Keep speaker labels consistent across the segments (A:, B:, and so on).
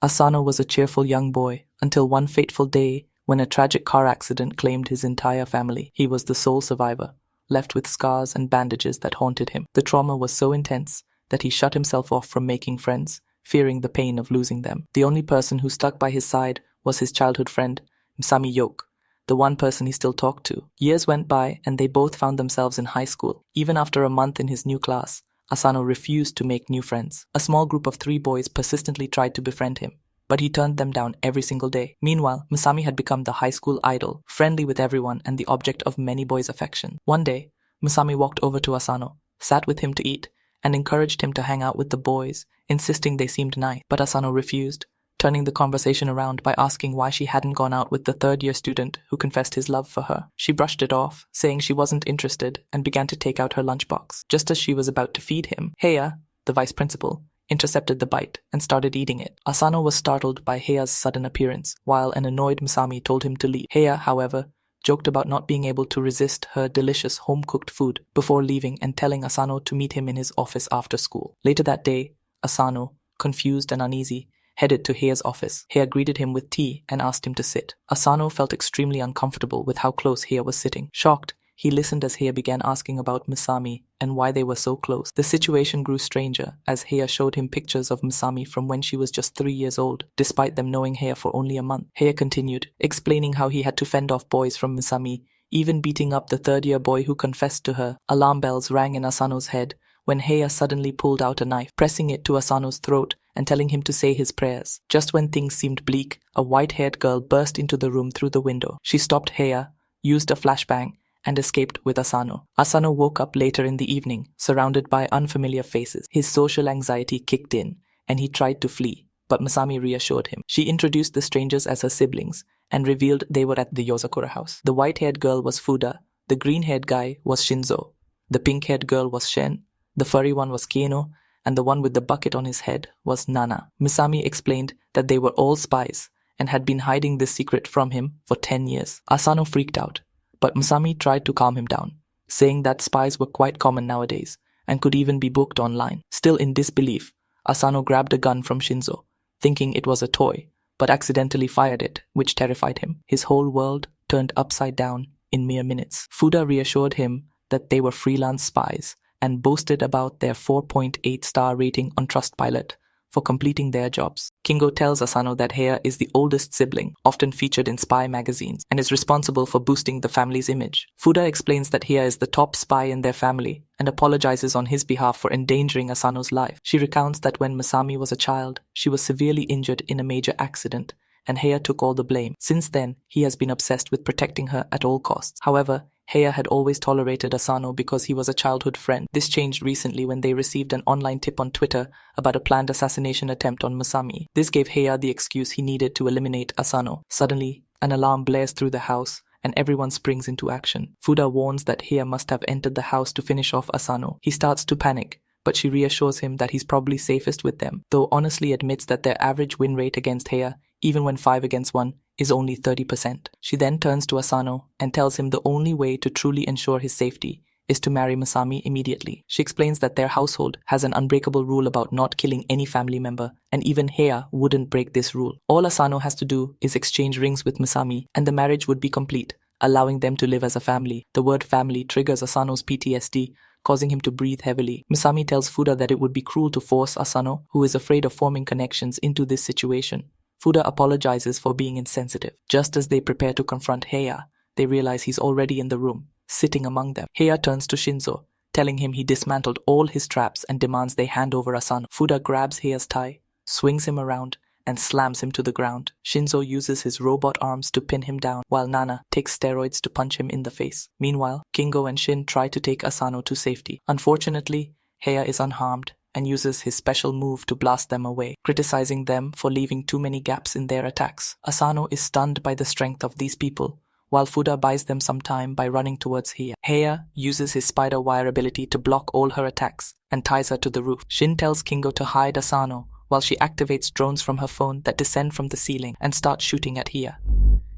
A: Asano was a cheerful young boy until one fateful day when a tragic car accident claimed his entire family. He was the sole survivor, left with scars and bandages that haunted him. The trauma was so intense that he shut himself off from making friends, fearing the pain of losing them. The only person who stuck by his side was his childhood friend, Misami Yoke, the one person he still talked to. Years went by and they both found themselves in high school. Even after a month in his new class, Asano refused to make new friends. A small group of 3 boys persistently tried to befriend him, but he turned them down every single day. Meanwhile, Misami had become the high school idol, friendly with everyone and the object of many boys' affection. One day, Misami walked over to Asano, sat with him to eat, and encouraged him to hang out with the boys, insisting they seemed nice. But Asano refused, turning the conversation around by asking why she hadn't gone out with the third-year student who confessed his love for her. She brushed it off, saying she wasn't interested, and began to take out her lunchbox. Just as she was about to feed him, Heya, the vice principal, intercepted the bite and started eating it. Asano was startled by Heia's sudden appearance, while an annoyed Misami told him to leave. Heya, however, joked about not being able to resist her delicious home-cooked food before leaving and telling Asano to meet him in his office after school. Later that day, Asano, confused and uneasy, headed to Heia's office. Heya greeted him with tea and asked him to sit. Asano felt extremely uncomfortable with how close Heya was sitting. Shocked, he listened as Heya began asking about Misami and why they were so close. The situation grew stranger as Heya showed him pictures of Misami from when she was just 3 years old, despite them knowing Heya for only a month. Heya continued, explaining how he had to fend off boys from Misami, even beating up the third-year boy who confessed to her. Alarm bells rang in Asano's head when Heya suddenly pulled out a knife, pressing it to Asano's throat and telling him to say his prayers. Just when things seemed bleak, a white-haired girl burst into the room through the window. She stopped Heya, used a flashbang, and escaped with Asano. Asano woke up later in the evening, surrounded by unfamiliar faces. His social anxiety kicked in, and he tried to flee, but Misami reassured him. She introduced the strangers as her siblings, and revealed they were at the Yozakura house. The white-haired girl was Fuda, the green-haired guy was Shinzo, the pink-haired girl was Shen, the furry one was Keno, and the one with the bucket on his head was Nana. Misami explained that they were all spies and had been hiding this secret from him for 10 years. Asano freaked out, but Misami tried to calm him down, saying that spies were quite common nowadays and could even be booked online. Still in disbelief, Asano grabbed a gun from Shinzo, thinking it was a toy, but accidentally fired it, which terrified him. His whole world turned upside down in mere minutes. Fuda reassured him that they were freelance spies and boasted about their 4.8-star rating on Trustpilot for completing their jobs. Kingo tells Asano that Heya is the oldest sibling, often featured in spy magazines, and is responsible for boosting the family's image. Fuda explains that Heya is the top spy in their family and apologizes on his behalf for endangering Asano's life. She recounts that when Misami was a child, she was severely injured in a major accident, and Heya took all the blame. Since then, he has been obsessed with protecting her at all costs. However, Heya had always tolerated Asano because he was a childhood friend. This changed recently when they received an online tip on Twitter about a planned assassination attempt on Misami. This gave Heya the excuse he needed to eliminate Asano. Suddenly, an alarm blares through the house, and everyone springs into action. Fuda warns that Heya must have entered the house to finish off Asano. He starts to panic, but she reassures him that he's probably safest with them, though honestly admits that their average win rate against Heya, even when 5 against 1, is only 30%. She then turns to Asano and tells him the only way to truly ensure his safety is to marry Misami immediately. She explains that their household has an unbreakable rule about not killing any family member, and even Heya wouldn't break this rule. All Asano has to do is exchange rings with Misami, and the marriage would be complete, allowing them to live as a family. The word family triggers Asano's PTSD, causing him to breathe heavily. Misami tells Fuda that it would be cruel to force Asano, who is afraid of forming connections, into this situation. Fuda apologizes for being insensitive. Just as they prepare to confront Heya, they realize he's already in the room, sitting among them. Heya turns to Shinzo, telling him he dismantled all his traps and demands they hand over Asano. Fuda grabs Heia's tie, swings him around, and slams him to the ground. Shinzo uses his robot arms to pin him down, while Nana takes steroids to punch him in the face. Meanwhile, Kingo and Shin try to take Asano to safety. Unfortunately, Heya is unharmed and uses his special move to blast them away, criticizing them for leaving too many gaps in their attacks. Asano is stunned by the strength of these people, while Fuda buys them some time by running towards Heya. Heya uses his spider wire ability to block all her attacks and ties her to the roof. Shin tells Kingo to hide Asano, while she activates drones from her phone that descend from the ceiling and start shooting at Heya.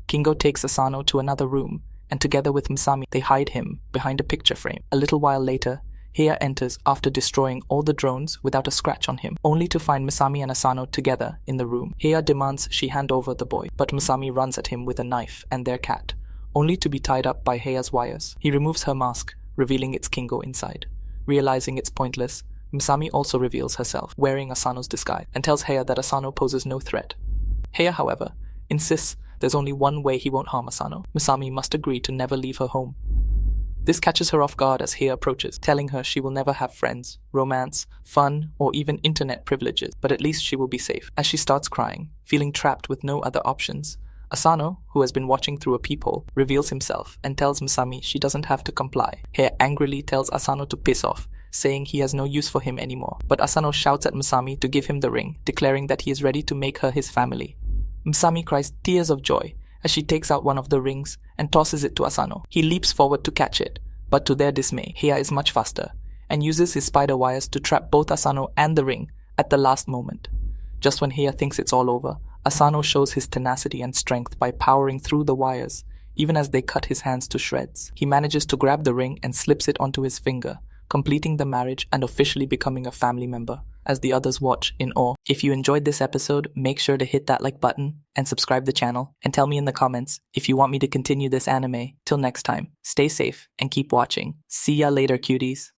A: Kingo takes Asano to another room, and together with Misami, they hide him behind a picture frame. A little while later, Heya enters after destroying all the drones without a scratch on him, only to find Masami and Asano together in the room. Heya demands she hand over the boy, but Masami runs at him with a knife and their cat, only to be tied up by Heia's wires. He removes her mask, revealing its Kingo inside. Realizing it's pointless, Masami also reveals herself, wearing Asano's disguise, and tells Heya that Asano poses no threat. Heya, however, insists there's only one way he won't harm Asano. Masami must agree to never leave her home. This catches her off guard as Heya approaches, telling her she will never have friends, romance, fun, or even internet privileges, but at least she will be safe. As she starts crying, feeling trapped with no other options, Asano, who has been watching through a peephole, reveals himself and tells Masami she doesn't have to comply. Heya angrily tells Asano to piss off, saying he has no use for him anymore. But Asano shouts at Masami to give him the ring, declaring that he is ready to make her his family. Masami cries tears of joy as she takes out one of the rings and tosses it to Asano. He leaps forward to catch it, but to their dismay, Heya is much faster and uses his spider wires to trap both Asano and the ring at the last moment. Just when Heya thinks it's all over, Asano shows his tenacity and strength by powering through the wires, even as they cut his hands to shreds. He manages to grab the ring and slips it onto his finger, completing the marriage and officially becoming a family member, as the others watch in awe. If you enjoyed this episode, make sure to hit that like button and subscribe the channel, and tell me in the comments if you want me to continue this anime. Till next time, stay safe and keep watching. See ya later, cuties.